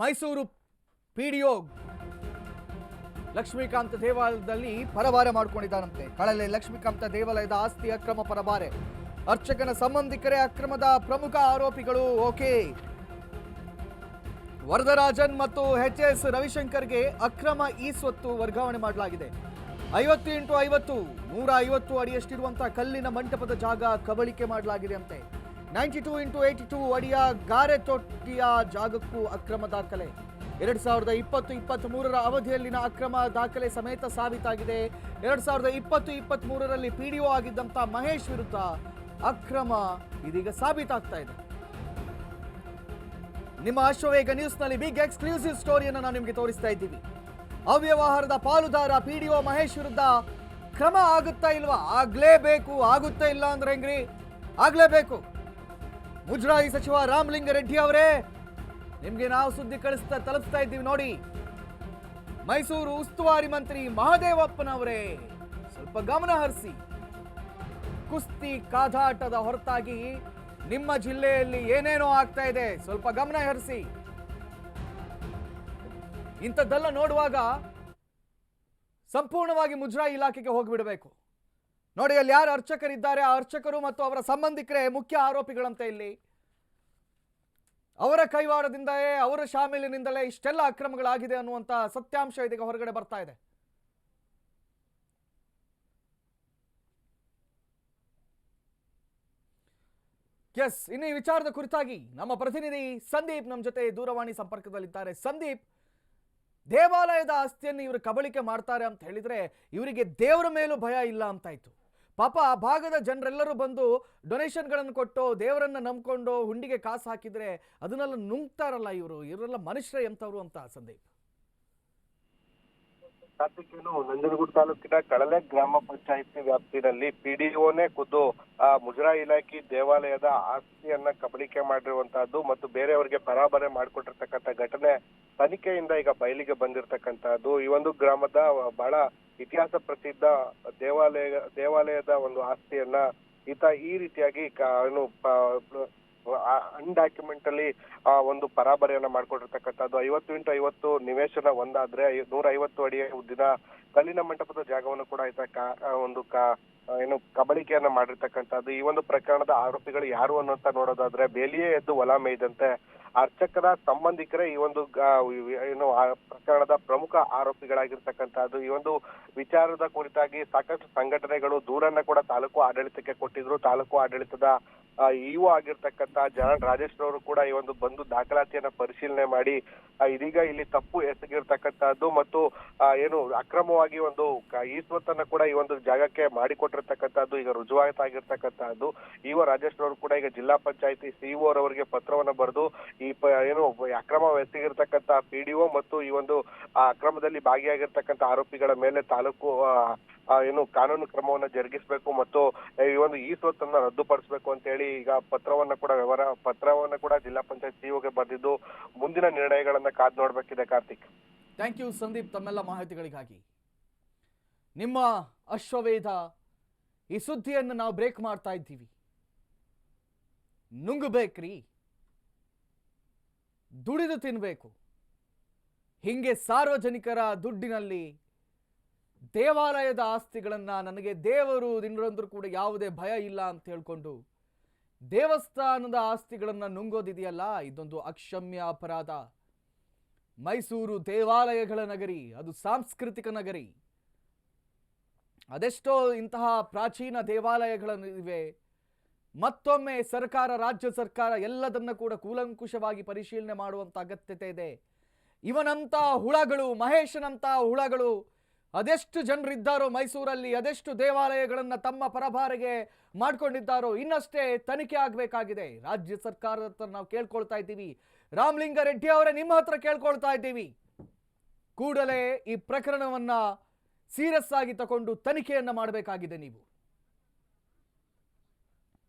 Mysuru PDO Lakshmikanta ದೇವಾಲಯದಲ್ಲಿ ಪರಭಾರೆ ಮಾಡಿಕೊಂಡಿದ್ದಾನಂತೆ. ಕಳಲೆ ಲಕ್ಷ್ಮೀಕಾಂತ ದೇವಾಲಯದ ಆಸ್ತಿ ಅಕ್ರಮ ಪರಭಾರೆ. ಅರ್ಚಕನ ಸಂಬಂಧಿಕರೇ ಅಕ್ರಮದ ಪ್ರಮುಖ ಆರೋಪಿಗಳು. ಓಕೆ, ವರದರಾಜನ್ ಮತ್ತು ಎಚ್.ಎಸ್. ರವಿಶಂಕರ್ಗೆ ಅಕ್ರಮ ಈ ಸ್ವತ್ತು ವರ್ಗಾವಣೆ ಮಾಡಲಾಗಿದೆ. 50x50 150 ಅಡಿಯಷ್ಟಿರುವಂತಹ ಕಲ್ಲಿನ ಮಂಟಪದ ಜಾಗ ಕಬಳಿಕೆ ಮಾಡಲಾಗಿದೆ ಅಂತೆ. 92x82 ಅಡಿಯ ಗಾರೆ ತೊಟ್ಟಿಯ ಜಾಗಕ್ಕೂ ಅಕ್ರಮ ದಾಖಲೆ. 2020-23 ಅವಧಿಯಲ್ಲಿನ ಅಕ್ರಮ ದಾಖಲೆ ಸಮೇತ ಸಾಬೀತಾಗಿದೆ. 2020-23ರಲ್ಲಿ ಪಿಡಿಒ ಆಗಿದ್ದಂತ ಮಹೇಶ್ ವಿರುದ್ಧ ಅಕ್ರಮ ಇದೀಗ ಸಾಬೀತಾಗ್ತಾ ಇದೆ. ನಿಮ್ಮ ಅಶ್ವವೇಗ ನ್ಯೂಸ್ನಲ್ಲಿ ಬಿಗ್ ಎಕ್ಸ್ಕ್ಲೂಸಿವ್ ಸ್ಟೋರಿಯನ್ನು ನಾವು ನಿಮಗೆ ತೋರಿಸ್ತಾ ಇದ್ದೀವಿ. ಅವ್ಯವಹಾರದ ಪಾಲುದಾರ ಪಿಡಿಒ ಮಹೇಶ್ ವಿರುದ್ಧ ಕ್ರಮ ಆಗುತ್ತಾ ಇಲ್ವಾ? ಆಗ್ಲೇಬೇಕು. ಆಗುತ್ತಾ ಇಲ್ಲ ಅಂದ್ರೆ ಹೆಂಗ್ರಿ? ಆಗ್ಲೇಬೇಕು. ಮುಜರಾಯಿ ಸಚಿವ ರಾಮಲಿಂಗಾರೆಡ್ಡಿ ಅವರೇ, ನಿಮ್ಗೆ ನಾವು ಸುದ್ದಿ ತಲುಪಿಸ್ತಾ ಇದ್ದೀವಿ ನೋಡಿ. ಮೈಸೂರು ಉಸ್ತುವಾರಿ ಮಂತ್ರಿ ಮಹದೇವಪ್ಪನವರೇ, ಸ್ವಲ್ಪ ಗಮನ ಹರಿಸಿ. ಕುಸ್ತಿ ಕಾದಾಟದ ಹೊರತಾಗಿ ನಿಮ್ಮ ಜಿಲ್ಲೆಯಲ್ಲಿ ಏನೇನೋ ಆಗ್ತಾ ಇದೆ, ಸ್ವಲ್ಪ ಗಮನ ಹರಿಸಿ. ಇಂಥದ್ದೆಲ್ಲ ನೋಡುವಾಗ ಸಂಪೂರ್ಣವಾಗಿ ಮುಜರಾಯಿ ಇಲಾಖೆಗೆ ಹೋಗಿಬಿಡಬೇಕು. ನೋಡಿ, ಅಲ್ಲಿ ಯಾರು ಅರ್ಚಕರಿದ್ದಾರೆ, ಆ ಅರ್ಚಕರು ಮತ್ತು ಅವರ ಸಂಬಂಧಿಕರೇ ಮುಖ್ಯ ಆರೋಪಿಗಳಂತೆ. ಇಲ್ಲಿ ಅವರ ಕೈವಾಡದಿಂದಲೇ, ಅವರ ಶಾಮೀಲಿನಿಂದಲೇ ಇಷ್ಟೆಲ್ಲ ಅಕ್ರಮಗಳಾಗಿದೆ ಅನ್ನುವಂಥ ಸತ್ಯಾಂಶ ಇದೀಗ ಹೊರಗಡೆ ಬರ್ತಾ ಇದೆ. ಎಸ್, ಇನ್ನು ಈ ವಿಚಾರದ ಕುರಿತಾಗಿ ನಮ್ಮ ಪ್ರತಿನಿಧಿ ಸಂದೀಪ್ ನಮ್ಮ ಜೊತೆ ದೂರವಾಣಿ ಸಂಪರ್ಕದಲ್ಲಿದ್ದಾರೆ. ಸಂದೀಪ್, ದೇವಾಲಯದ ಆಸ್ತಿಯನ್ನು ಇವರು ಕಬಳಿಕೆ ಮಾಡ್ತಾರೆ ಅಂತ ಹೇಳಿದ್ರೆ ಇವರಿಗೆ ದೇವರ ಮೇಲೂ ಭಯ ಇಲ್ಲ ಅಂತಾಯ್ತು. ಪಾಪ ಆ ಭಾಗದ ಜನರೆಲ್ಲರೂ ಬಂದು ಡೊನೇಷನ್ಗಳನ್ನು ಕೊಟ್ಟು ದೇವರನ್ನ ನಂಬ್ಕೊಂಡು ಹುಂಡಿಗೆ ಕಾಸು ಹಾಕಿದ್ರೆ ಅದನ್ನೆಲ್ಲ ನುಂಗ್ತಾರಲ್ಲ ಇವರೆಲ್ಲ ಮನುಷ್ಯರೇ ಎಂತವ್ರು ಅಂತ. ಸಂದೀಪ್, ಕಾರ್ತಿಕೇನು ನಂಜನಗೂಡು ತಾಲೂಕಿನ ಕಳಲೆ ಗ್ರಾಮ ಪಂಚಾಯಿತಿ ವ್ಯಾಪ್ತಿಯಲ್ಲಿ ಪಿಡಿಒನೇ ಖುದ್ದು ಮುಜರಾಯಿ ಇಲಾಖೆ ದೇವಾಲಯದ ಆಸ್ತಿಯನ್ನ ಕಬಳಿಕೆ ಮಾಡಿರುವಂತಹದ್ದು ಮತ್ತು ಬೇರೆಯವರಿಗೆ ಪರಾಬರೆ ಮಾಡಿಕೊಟ್ಟಿರ್ತಕ್ಕಂಥ ಘಟನೆ ತನಿಖೆಯಿಂದ ಈಗ ಬಯಲಿಗೆ ಬಂದಿರತಕ್ಕಂತಹದ್ದು. ಈ ಒಂದು ಗ್ರಾಮದ ಬಹಳ ಇತಿಹಾಸ ಪ್ರಸಿದ್ಧ ದೇವಾಲಯದ ಒಂದು ಆಸ್ತಿಯನ್ನ ಈತ ಈ ರೀತಿಯಾಗಿ ಅನ್ಡಾಕ್ಯುಮೆಂಟಲಿ ಒಂದು ಪರಾಬರಿಯನ್ನ ಮಾಡ್ಕೊಂಡಿರ್ತಕ್ಕಂಥದ್ದು. 50x50 ನಿವೇಶನ ಒಂದಾದ್ರೆ 150 ಅಡಿಯ ಉದ್ದಿನ ಕಲ್ಲಿನ ಮಂಟಪದ ಜಾಗವನ್ನು ಕೂಡ ಏನು ಕಬಳಿಕೆಯನ್ನ ಮಾಡಿರ್ತಕ್ಕಂಥದ್ದು. ಈ ಒಂದು ಪ್ರಕರಣದ ಆರೋಪಿಗಳು ಯಾರು ಅನ್ನೋಂತ ನೋಡೋದಾದ್ರೆ ಬೇಲಿಯೇ ಎದ್ದು ಹೊಲ ಮೇಯ್ದಂತೆ ಅರ್ಚಕರ ಸಂಬಂಧಿಕರೇ ಈ ಒಂದು ಏನು ಪ್ರಕರಣದ ಪ್ರಮುಖ ಆರೋಪಿಗಳಾಗಿರ್ತಕ್ಕಂಥದ್ದು. ಈ ಒಂದು ವಿಚಾರದ ಕುರಿತಾಗಿ ಸಾಕಷ್ಟು ಸಂಘಟನೆಗಳು ದೂರನ್ನ ಕೂಡ ತಾಲೂಕು ಆಡಳಿತಕ್ಕೆ ಕೊಟ್ಟಿದ್ರು. ತಾಲೂಕು ಆಡಳಿತದ ಇಒ ಆಗಿರ್ತಕ್ಕಂಥ ರಾಜೇಶ್ ರವರು ಕೂಡ ಈ ಒಂದು ಬಂದು ದಾಖಲಾತಿಯನ್ನ ಪರಿಶೀಲನೆ ಮಾಡಿ ಇದೀಗ ಇಲ್ಲಿ ತಪ್ಪು ಎಸಗಿರ್ತಕ್ಕಂಥದ್ದು ಮತ್ತು ಏನು ಅಕ್ರಮವಾಗಿ ಒಂದು ಈ ಸ್ವತ್ತನ್ನ ಕೂಡ ಈ ಒಂದು ಜಾಗಕ್ಕೆ ಮಾಡಿಕೊಟ್ಟಿರ್ತಕ್ಕಂಥದ್ದು ಈಗ ರುಜುವಾತಾಗಿರ್ತಕ್ಕಂಥದ್ದು. ಇಒ ರಾಜೇಶ್ ರವರು ಕೂಡ ಈಗ ಜಿಲ್ಲಾ ಪಂಚಾಯತಿ ಸಿಇಒ ರವರಿಗೆ ಪತ್ರವನ್ನ ಬರೆದು ಈ ಏನು ಅಕ್ರಮ ಎಸಗಿರ್ತಕ್ಕಂಥ ಪಿಡಿಒ ಮತ್ತು ಈ ಒಂದು ಅಕ್ರಮದಲ್ಲಿ ಭಾಗಿಯಾಗಿರ್ತಕ್ಕಂಥ ಆರೋಪಿಗಳ ಮೇಲೆ ತಾಲೂಕು ಏನು ಕಾನೂನು ಕ್ರಮವನ್ನ ಜರುಗಿಸಬೇಕು ಮತ್ತು ಈ ಒಂದು ಈ ಸ್ವತ್ತನ್ನ ರದ್ದುಪಡಿಸಬೇಕು ಅಂತ ಹೇಳಿ ಈಗ ಪತ್ರವನ್ನ ಕೂಡ ಜಿಲ್ಲಾ ಪಂಚಾಯತ್ ಸಿಇಒಗೆ ಬರೆದಿದ್ದು ಮುಂದಿನ ನಿರ್ಣಯಗಳನ್ನ ಕಾದ್ ನೋಡ್ಬೇಕಿದೆ. ಕಾರ್ತಿಕ್, ಥ್ಯಾಂಕ್ ಯು ಸಂದೀಪ್ ತಮ್ಮೆಲ್ಲ ಮಾಹಿತಿಗಳಿಗಾಗಿ. ನಿಮ್ಮ ಅಶ್ವವೇಧ ಈ ಸುದ್ದಿಯನ್ನು ನಾವು ಬ್ರೇಕ್ ಮಾಡ್ತಾ ಇದ್ದೀವಿ. ನುಂಗಬೇಕ್ರಿ, ದುಡಿದು ತಿನ್ಬೇಕು. ಹಿಂಗೆ ಸಾರ್ವಜನಿಕರ ದುಡ್ಡಿನಲ್ಲಿ ದೇವಾಲಯದ ಆಸ್ತಿಗಳನ್ನ ನನಗೆ ದೇವರು ದಿನರಂದ್ರೂ ಕೂಡ ಯಾವುದೇ ಭಯ ಇಲ್ಲ ಅಂತ ಹೇಳ್ಕೊಂಡು ದೇವಸ್ಥಾನದ ಆಸ್ತಿಗಳನ್ನ ನುಂಗೋದಿದೆಯಲ್ಲ, ಇದೊಂದು ಅಕ್ಷಮ್ಯ ಅಪರಾಧ. ಮೈಸೂರು ದೇವಾಲಯಗಳ ನಗರಿ, ಅದು ಸಾಂಸ್ಕೃತಿಕ ನಗರಿ. ಅದೆಷ್ಟೋ ಇಂತಹ ಪ್ರಾಚೀನ ದೇವಾಲಯಗಳಿವೆ. ಮತ್ತೊಮ್ಮೆ ಸರ್ಕಾರ, ರಾಜ್ಯ ಸರ್ಕಾರ ಎಲ್ಲದನ್ನ ಕೂಡ ಕೂಲಂಕುಷವಾಗಿ ಪರಿಶೀಲನೆ ಮಾಡುವಂತ ಅಗತ್ಯತೆ ಇದೆ. ಇವನಂತ ಹುಳಗಳು, ಮಹೇಶನಂತ ಹುಳಗಳು ಅದೆಷ್ಟು ಜನರಿದ್ದಾರೋ ಮೈಸೂರಲ್ಲಿ, ಅದೆಷ್ಟು ದೇವಾಲಯಗಳನ್ನ ತಮ್ಮ ಪರಭಾರೆಗೆ ಮಾಡ್ಕೊಂಡಿದ್ದಾರೋ ಇನ್ನಷ್ಟೇ ತನಿಖೆ ಆಗಬೇಕಾಗಿದೆ. ರಾಜ್ಯ ಸರ್ಕಾರದ ಹತ್ರ ನಾವು ಕೇಳ್ಕೊಳ್ತಾ ಇದ್ದೀವಿ. ರಾಮಲಿಂಗಾರೆಡ್ಡಿ ಅವರೇ, ನಿಮ್ಮ ಹತ್ರ ಕೇಳ್ಕೊಳ್ತಾ ಇದ್ದೀವಿ, ಕೂಡಲೇ ಈ ಪ್ರಕರಣವನ್ನ ಸೀರಿಯಸ್ ಆಗಿ ತಗೊಂಡು ತನಿಖೆಯನ್ನ ಮಾಡಬೇಕಾಗಿದೆ ನೀವು.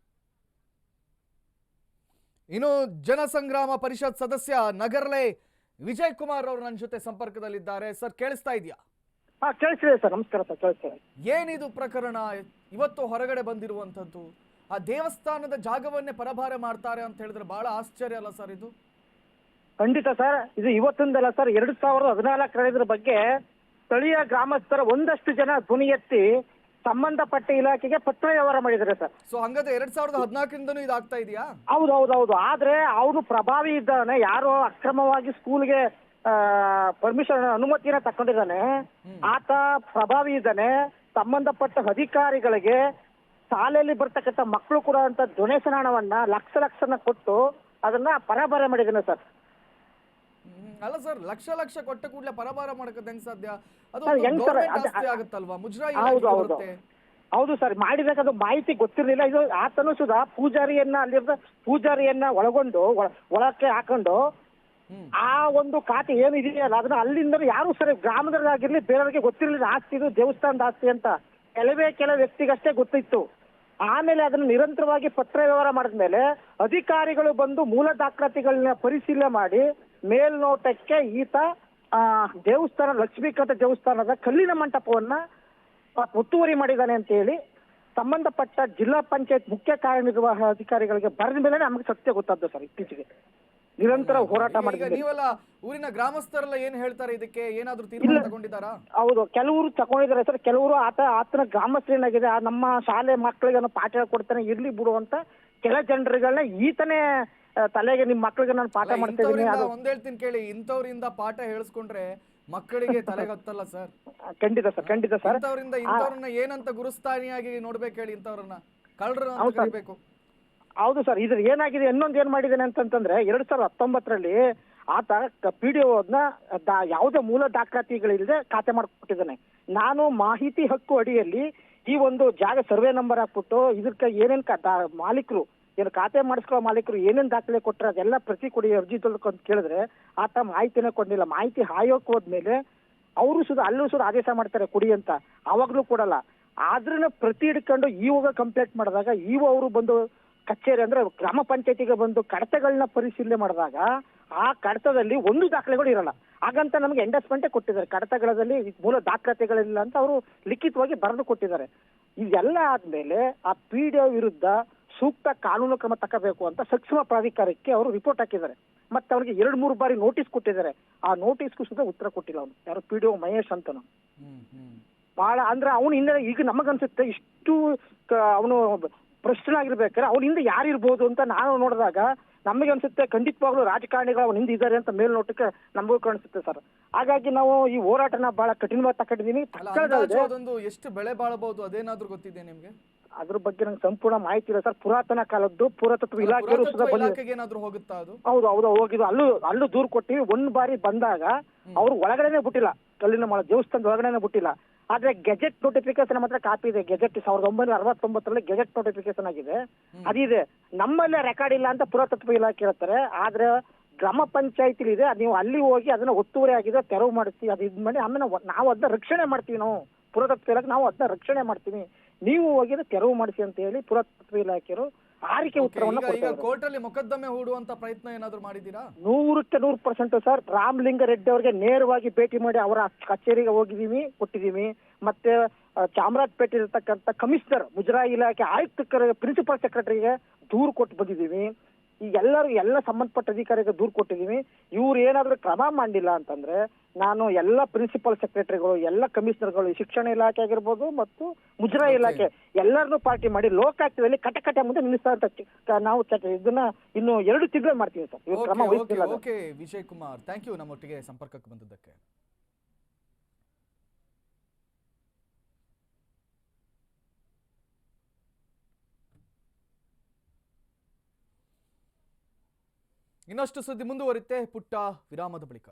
ಇನ್ನು ಜನಸಂಗ್ರಾಮ ಪರಿಷತ್ ಸದಸ್ಯ ನಗರ್ಲೆ ವಿಜಯ್ ಕುಮಾರ್ ಅವರು ನನ್ನ ಜೊತೆ ಸಂಪರ್ಕದಲ್ಲಿದ್ದಾರೆ. ಸರ್, ಕೇಳಿಸ್ತಾ ಇದೆಯಾ? ಕೇಳಿಸ್ತಿದೆ ಸರ್. ನಮಸ್ಕಾರ ಸರ್, ಕೇಳಿಸ್ತಿದೆ. ಏನಿದು ಪ್ರಕರಣ ಇವತ್ತು ಹೊರಗಡೆ ಬಂದಿರುವಂತದ್ದು? ಆ ದೇವಸ್ಥಾನದ ಜಾಗವನ್ನೇ ಪರಭಾರೆ ಮಾಡ್ತಾರೆ ಅಂತ ಹೇಳಿದ್ರೆ ಬಹಳ ಆಶ್ಚರ್ಯ ಅಲ್ಲ ಸರ್ ಇದು? ಖಂಡಿತ ಸರ್, ಇದು ಇವತ್ತೊಂದಲ್ಲ ಸರ್, 2014 ಇದ್ರ ಬಗ್ಗೆ ಸ್ಥಳೀಯ ಗ್ರಾಮಸ್ಥರ ಒಂದಷ್ಟು ಜನ ಧ್ವನಿ ಎತ್ತಿ ಸಂಬಂಧಪಟ್ಟ ಇಲಾಖೆಗೆ ಪತ್ರ ವ್ಯವಹಾರ ಮಾಡಿದ್ದಾರೆ ಸರ್. ಸೊ ಹಂಗಾದ್ರೆ 2014ರಿಂದನೂ ಇದಾಗ್ತಾ ಇದೆಯಾ? ಹೌದು. ಆದ್ರೆ ಅವನು ಪ್ರಭಾವಿ ಇದ್ದಾನೆ, ಯಾರೋ ಅಕ್ರಮವಾಗಿ ಸ್ಕೂಲ್ಗೆ ಪರ್ಮಿಷನ್ ಅನುಮತಿಯನ್ನ ತಕೊಂಡಿದ್ದಾನೆ, ಆತ ಪ್ರಭಾವಿ ಇದ್ದಾನೆ. ಸಂಬಂಧಪಟ್ಟ ಅಧಿಕಾರಿಗಳಿಗೆ ಶಾಲೆಯಲ್ಲಿ ಬರ್ತಕ್ಕಂಥ ಮಕ್ಕಳು ಕೂಡ ಅಂತ ಡೊನೇಷನ್ ಹಣವನ್ನ ಲಕ್ಷನ ಕೊಟ್ಟು ಅದನ್ನ ಪರಭಾರ ಮಾಡಿದ್ದಾನೆ ಸರ್. ಅಲ್ಲ ಸರ್, ಲಕ್ಷ ಕೊಟ್ಟ ಕೂಡಲೇ ಪರಭಾರ ಮಾಡಕ್ಕೆ ಹೆಂಗ್ ಸಾಧ್ಯ? ಅದು ಸರ್, ಹೆಂಗ್ ಸರ್? ಗೌರ್ಮೆಂಟ್ ಆಸ್ತಿ ಆಗುತ್ತಲ್ವಾ, ಮುಜರಾಯಿ ಹೌದು ಇಲಾಖೆಗೆ ಹೌದು ಬರುತ್ತೆ. ಹೌದು ಸರ್, ಮಾಡಿದಾಗ ಅದು ಮಾಹಿತಿ ಗೊತ್ತಿರಲಿಲ್ಲ. ಇದು ಆತನು ಸುಧಾ ಅಲ್ಲಿರ್ದ ಪೂಜಾರಿಯನ್ನ ಒಳಗೊಂಡು ಒಳಕ್ಕೆ ಹಾಕೊಂಡು ಆ ಒಂದು ಖಾತೆ ಏನಿದೆಯಲ್ಲ ಅದನ್ನ ಅಲ್ಲಿಂದ ಯಾರು ಸರಿ ಗ್ರಾಮದಲ್ಲಾಗಿರ್ಲಿ ಬೇರೆಯವರಿಗೆ ಗೊತ್ತಿರಲಿಲ್ಲ. ಆಸ್ತಿ ಇದು ದೇವಸ್ಥಾನದ ಆಸ್ತಿ ಅಂತ ಕೆಲವು ವ್ಯಕ್ತಿಗಷ್ಟೇ ಗೊತ್ತಿತ್ತು. ಆಮೇಲೆ ಅದನ್ನ ನಿರಂತರವಾಗಿ ಪತ್ರ ವ್ಯವಹಾರ ಮಾಡಿದ್ಮೇಲೆ ಅಧಿಕಾರಿಗಳು ಬಂದು ಮೂಲ ದಾಖಲಾತಿಗಳನ್ನ ಪರಿಶೀಲನೆ ಮಾಡಿ ಮೇಲ್ನೋಟಕ್ಕೆ ಈತ ದೇವಸ್ಥಾನ ಲಕ್ಷ್ಮೀಕಾಂತ ದೇವಸ್ಥಾನದ ಕಲ್ಲಿನ ಮಂಟಪವನ್ನ ಒತ್ತುವರಿ ಮಾಡಿದ್ದಾನೆ ಅಂತ ಹೇಳಿ ಸಂಬಂಧಪಟ್ಟ ಜಿಲ್ಲಾ ಪಂಚಾಯತ್ ಮುಖ್ಯ ಕಾರ್ಯನಿರ್ವಾಹಕ ಅಧಿಕಾರಿಗಳಿಗೆ ಬರೆದ ಮೇಲೆ ನಮಗೆ ಸತ್ಯ ಗೊತ್ತಾದ್ದು ಸರ್. ಇತ್ತೀಚೆಗೆ ನಿರಂತರ ಹೋರಾಟ ಮಾಡಿದ್ವಿ. ನೀವೆಲ್ಲ ಊರಿನ ಗ್ರಾಮಸ್ಥರೆಲ್ಲ ಏನ್ ಹೇಳ್ತಾರೆ ಇದಕ್ಕೆ? ಏನಾದ್ರೂ ತೀರ್ಮಾನ ತಗೊಂಡಿದ್ದಾರಾ? ಹೌದು, ಕೆಲವರು ತಗೊಂಡಿದ್ದಾರೆ ಸರ್. ಕೆಲವರು ಆತನ ಗ್ರಾಮಸ್ಥರೇನಾಗಿದೆ, ನಮ್ಮ ಶಾಲೆ ಮಕ್ಕಳಿಗೆ ಪಾಠ ಹೇಳ್ಕೊಡ್ತಾನೆ, ಇರ್ಲಿ ಬಿಡು ಅಂತ ಕೆಲ ಜನರುಗಳನ್ನ ಈತನೇ ತಲೆಗೆ ನಿಮ್ ಮಕ್ಕಳಿಗೆ ನಾನು ಪಾಠ ಮಾಡ್ತಾ ಇದ್ದೀನಿ. ಒಂದ್ ಹೇಳ್ತೀನಿ ಕೇಳಿ, ಇಂಥವ್ರಿಂದ ಪಾಠ ಹೇಳಿಸ್ಕೊಂಡ್ರೆ ಮಕ್ಕಳಿಗೆ ತಲೆಗತ್ತಲ್ಲ ಸರ್. ಖಂಡಿತ ಸರ್. ಇಂಥವ್ರನ್ನ ಏನಂತ ಗುರುಸ್ಥಾನಿಯಾಗಿ ನೋಡ್ಬೇಕು ಹೇಳಿ? ಇಂಥವ್ರನ್ನ ಕಳ್ಳರು ಅಂತ ಕರಿಬೇಕು. ಹೌದು ಸರ್, ಇದ್ರ ಏನಾಗಿದೆ, ಇನ್ನೊಂದು ಏನ್ ಮಾಡಿದ್ದಾನೆ ಅಂತಂದ್ರೆ 2019ರಲ್ಲಿ ಆತ PDOನ ಯಾವುದೇ ಮೂಲ ದಾಖಲಾತಿಗಳಿಲ್ಲದೆ ಖಾತೆ ಮಾಡ್ಕೊಟ್ಟಿದ್ದಾನೆ. ನಾನು ಮಾಹಿತಿ ಹಕ್ಕು ಅಡಿಯಲ್ಲಿ ಈ ಒಂದು ಜಾಗ ಸರ್ವೆ ನಂಬರ್ ಹಾಕ್ಬಿಟ್ಟು ಇದಕ್ಕೆ ಏನೇನ್ ಮಾಲೀಕರು ಏನು ಖಾತೆ ಮಾಡಿಸ್ಕೊಳ್ಳೋ ಮಾಲೀಕರು ಏನೇನ್ ದಾಖಲೆ ಕೊಟ್ಟರೆ ಅದೆಲ್ಲ ಪ್ರತಿ ಕೊಡಿ ಅರ್ಜಿ ಅಂತ ಕೇಳಿದ್ರೆ ಆತ ಮಾಹಿತಿನೇ ಕೊಡ್ಲಿಲ್ಲ. ಮಾಹಿತಿ ಆಯೋಗಕ್ಕೆ ಹೋದ್ಮೇಲೆ ಅವರು ಅಲ್ಲೂ ಆದೇಶ ಮಾಡ್ತಾರೆ ಕೊಡಿ ಅಂತ, ಅವಾಗ್ಲೂ ಕೊಡಲ್ಲ. ಆದ್ರೂ ಪ್ರತಿ ಹಿಡ್ಕೊಂಡು ಇವಾಗ ಕಂಪ್ಲೇಂಟ್ ಮಾಡಿದಾಗ ಅವರು ಬಂದು ಕಚೇರಿ ಅಂದ್ರೆ ಗ್ರಾಮ ಪಂಚಾಯತಿಗೆ ಬಂದು ಕಡತಗಳನ್ನ ಪರಿಶೀಲನೆ ಮಾಡಿದಾಗ ಆ ಕಡತದಲ್ಲಿ ಒಂದು ದಾಖಲೆಗಳು ಇರಲ್ಲ. ಹಾಗಂತ ನಮಗೆ ಎಂಡಸ್ಮೆಂಟೇ ಕೊಟ್ಟಿದ್ದಾರೆ, ಕಡತಗಳಲ್ಲಿ ಮೂಲ ದಾಖಲಾತಿಗಳಿಲ್ಲ ಅಂತ ಅವರು ಲಿಖಿತವಾಗಿ ಬರೆದು ಕೊಟ್ಟಿದ್ದಾರೆ. ಇದೆಲ್ಲ ಆದ್ಮೇಲೆ ಆ PDO ವಿರುದ್ಧ ಸೂಕ್ತ ಕಾನೂನು ಕ್ರಮ ತಗೋಬೇಕು ಅಂತ ಸಕ್ಷಮ ಪ್ರಾಧಿಕಾರಕ್ಕೆ ಅವರು ರಿಪೋರ್ಟ್ ಹಾಕಿದ್ದಾರೆ. ಮತ್ತೆ ಅವರಿಗೆ 2-3 ಬಾರಿ ನೋಟಿಸ್ ಕೊಟ್ಟಿದ್ದಾರೆ. ಆ ನೋಟಿಸ್ಗೂ ಸುಧಾ ಉತ್ತರ ಕೊಟ್ಟಿಲ್ಲ ಅವನು, ಯಾರು PDO ಮಹೇಶ್ ಅಂತನು. ಬಹಳ ಅಂದ್ರೆ ಅವನು ಹಿಂದೆ ಈಗ ನಮಗನ್ಸುತ್ತೆ ಇಷ್ಟು ಅವನು ಭ್ರಷ್ಟನಾಗಿರ್ಬೇಕಾದ್ರೆ ಅವನ ಹಿಂದೆ ಯಾರಿರ್ಬೋದು ಅಂತ ನಾವು ನೋಡಿದಾಗ ನಮಗೆ ಅನ್ಸುತ್ತೆ ಖಂಡಿತವಾಗ್ಲೂ ರಾಜಕಾರಣಿಗಳು ಅವನ ಹಿಂದೆ ಇದ್ದಾರೆ ಅಂತ ಮೇಲ್ನೋಟಕ್ಕೆ ನಮಗೂ ಕಾಣಿಸುತ್ತೆ ಸರ್. ಹಾಗಾಗಿ ನಾವು ಈ ಹೋರಾಟನ ಬಹಳ ಕಠಿಣವಾಗಿ ತಗೊಂಡಿದ್ದೀನಿ. ಎಷ್ಟು ಬೆಳೆ ಬಾಳಬಹುದು ಅದೇನಾದ್ರೂ ಗೊತ್ತಿದೆ ನಿಮ್ಗೆ? ಅದ್ರ ಬಗ್ಗೆ ನಂಗೆ ಸಂಪೂರ್ಣ ಮಾಹಿತಿ ಇಲ್ಲ ಸರ್. ಪುರಾತನ ಕಾಲದ್ದು ಪುರಾತತ್ವ ಇಲಾಖೆಯವರು ಹೋಗುತ್ತಾ ಅದು? ಹೌದು ಹೋಗಿದ್ದು. ಅಲ್ಲೂ ದೂರು ಕೊಟ್ಟಿವಿ. ಒಂದ್ ಬಾರಿ ಬಂದಾಗ ಅವ್ರು ಒಳಗಡೆನೆ ಬಿಟ್ಟಿಲ್ಲ, ಕಲ್ಲಿನ ದೇವಸ್ಥಾನದ ಒಳಗಡೆನೆ ಬಿಟ್ಟಿಲ್ಲ. ಆದ್ರೆ ಗೆಜೆಟ್ ನೋಟಿಫಿಕೇಶನ್ ಮಾತ್ರ ಕಾಪಿ ಇದೆ. ಗೆಜೆಟ್ 1969ರಲ್ಲಿ ಗೆಜೆಟ್ ನೋಟಿಫಿಕೇಶನ್ ಆಗಿದೆ, ಅದಿದೆ. ನಮ್ಮಲ್ಲೇ ರೆಕಾರ್ಡ್ ಇಲ್ಲ ಅಂತ ಪುರಾತತ್ವ ಇಲಾಖೆ ಹೇಳ್ತಾರೆ. ಆದ್ರೆ ಗ್ರಾಮ ಪಂಚಾಯತಿಲಿ ಇದೆ, ನೀವು ಅಲ್ಲಿ ಹೋಗಿ ಅದನ್ನ ಒತ್ತುವರಿ ಆಗಿದೆ ತೆರವು ಮಾಡಿಸಿ ಅದು ಇದ್ ಮಾಡಿ ಆಮೇಲೆ ನಾವು ಅದನ್ನ ರಕ್ಷಣೆ ಮಾಡ್ತೀವಿ. ನಾವು ಪುರಾತತ್ವ ಇಲಾಖೆ ನಾವು ಅದನ್ನ ರಕ್ಷಣೆ ಮಾಡ್ತೀವಿ, ನೀವು ಹೋಗಿದ್ರೆ ತೆರವು ಮಾಡಿಸಿ ಅಂತ ಹೇಳಿ ಪುರಾತತ್ವ ಇಲಾಖೆಯವರು ಆರಿಕೆ ಉತ್ತರವನ್ನು ಕೊಡ್ತಾರೆ. ಕೋರ್ಟ್ ಅಲ್ಲಿ ಮೊಕದ್ದಮೆ ಹೂಡುವಂತ ಪ್ರಯತ್ನ ಏನಾದ್ರು ಮಾಡಿದೀರಾ? 100% ಸರ್. ರಾಮಲಿಂಗ ರೆಡ್ಡಿ ಅವರಿಗೆ ನೇರವಾಗಿ ಭೇಟಿ ಮಾಡಿ ಅವರ ಕಚೇರಿಗೆ ಕೊಟ್ಟಿದೀವಿ. ಮತ್ತೆ ಚಾಮರಾಜಪೇಟೆ ಇರತಕ್ಕಂತ ಕಮಿಷನರ್ ಮುಜರಾಯಿ ಇಲಾಖೆ ಆಯುಕ್ತರಿಗೆ ಪ್ರಿನ್ಸಿಪಲ್ ಸೆಕ್ರೆಟರಿಗೆ ದೂರು ಕೊಟ್ಟು ಬಂದಿದ್ದೀವಿ. ಈಗ ಎಲ್ಲ ಸಂಬಂಧಪಟ್ಟ ಅಧಿಕಾರಿಗೆ ದೂರು ಕೊಟ್ಟಿದ್ದೀವಿ. ಇವ್ರು ಏನಾದ್ರೂ ಕ್ರಮ ಮಾಡಿಲ್ಲ ಅಂತಂದ್ರೆ ನಾನು ಎಲ್ಲ ಪ್ರಿನ್ಸಿಪಲ್ ಸೆಕ್ರೆಟರಿಗಳು, ಎಲ್ಲ ಕಮಿಷನರ್ಗಳು, ಶಿಕ್ಷಣ ಇಲಾಖೆ ಆಗಿರ್ಬೋದು ಮತ್ತು ಮುಜರಾಯಿ ಇಲಾಖೆ ಎಲ್ಲರನ್ನೂ ಪಾರ್ಟಿ ಮಾಡಿ ಲೋಕಾಯುಕ್ತದಲ್ಲಿ ಕಟಕಟ ಮುಂದೆ ನಿಲ್ಲಿಸ್ತಾ ಅಂತ ನಾವು ಇದನ್ನ ಇನ್ನು 2 ತಿಂಗಳು ಮಾಡ್ತೀವಿ ಸರ್. ಇವ್ರು ಕ್ರಮ ವಹಿಸ್ತಿಲ್ಲ. Okay Vijay Kumar, thank you ನಮ್ಮೊಟ್ಟಿಗೆ ಸಂಪರ್ಕಕ್ಕೆ ಬಂದಿದ್ದಕ್ಕೆ. ಇನ್ನಷ್ಟು ಸುದ್ದಿ ಮುಂದುವರಿಯುತ್ತೆ ಪುಟ್ಟ ವಿರಾಮದ ಬಳಿಕ.